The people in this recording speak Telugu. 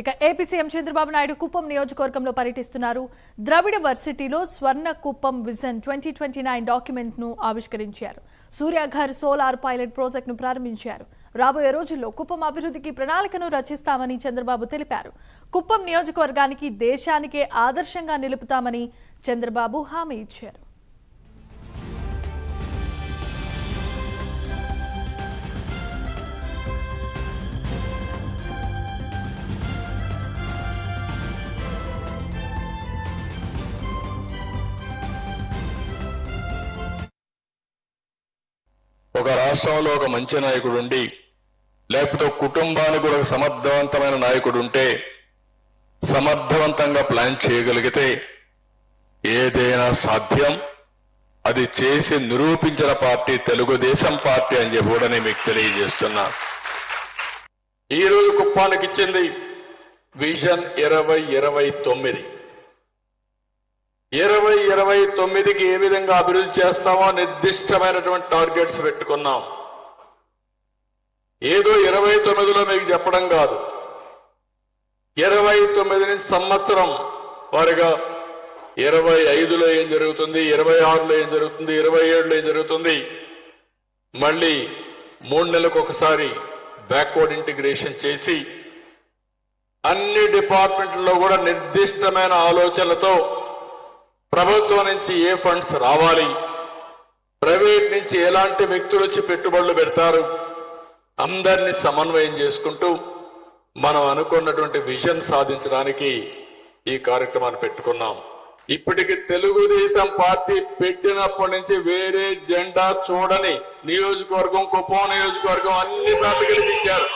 ఇక ఏపీ సీఎం చంద్రబాబు నాయుడు కుప్పం నియోజకవర్గంలో పర్యటిస్తున్నారు. ద్రవిడ వర్సిటీలో స్వర్ణ కుప్పం విజన్ 2029 డాక్యుమెంట్ ను ఆవిష్కరించారు. సూర్యాఘర్ సోలార్ పైలట్ ప్రాజెక్ట్ ను ప్రారంభించారు. రాబోయే రోజుల్లో కుప్పం అభివృద్ధికి ప్రణాళికను రచిస్తామని చంద్రబాబు తెలిపారు. కుప్పం నియోజకవర్గానికి దేశానికే ఆదర్శంగా నిలుపుతామని చంద్రబాబు హామీ ఇచ్చారు. ఒక రాష్ట్రంలో ఒక మంచి నాయకుడు ఉండి లేకపోతే కుటుంబానికి కూడా ఒక సమర్థవంతమైన నాయకుడు ఉంటే సమర్థవంతంగా ప్లాన్ చేయగలిగితే ఏదైనా సాధ్యం. అది చేసి నిరూపించిన పార్టీ తెలుగుదేశం పార్టీ అని చెప్పి కూడా నేను మీకు తెలియజేస్తున్నా. ఈరోజు కుప్పానికి ఇచ్చింది విజన్ 2029. 2029కి ఏ విధంగా అభివృద్ధి చేస్తామో నిర్దిష్టమైనటువంటి టార్గెట్స్ పెట్టుకున్నాం. ఏదో 29లో మీకు చెప్పడం కాదు, 29 నుంచి సంవత్సరం వారిగా 25లో ఏం జరుగుతుంది, 26లో ఏం జరుగుతుంది, 27లో ఏం జరుగుతుంది, మళ్ళీ 3 నెలలకు ఒకసారి బ్యాక్వర్డ్ ఇంటిగ్రేషన్ చేసి అన్ని డిపార్ట్మెంట్లలో కూడా నిర్దిష్టమైన ఆలోచనలతో ప్రభుత్వం నుంచి ఏ ఫండ్స్ రావాలి, ప్రైవేట్ నుంచి ఎలాంటి వ్యక్తులు వచ్చి పెట్టుబడులు పెడతారు, అందరినీ సమన్వయం చేసుకుంటూ మనం అనుకున్నటువంటి విజన్ సాధించడానికి ఈ కార్యక్రమాన్ని పెట్టుకున్నాం. ఇప్పటికి తెలుగుదేశం పార్టీ పెట్టినప్పటి నుంచి వేరే జెండా చూడని నియోజకవర్గం కుప్పం నియోజకవర్గం అన్ని సార్లు గెలిపించారు.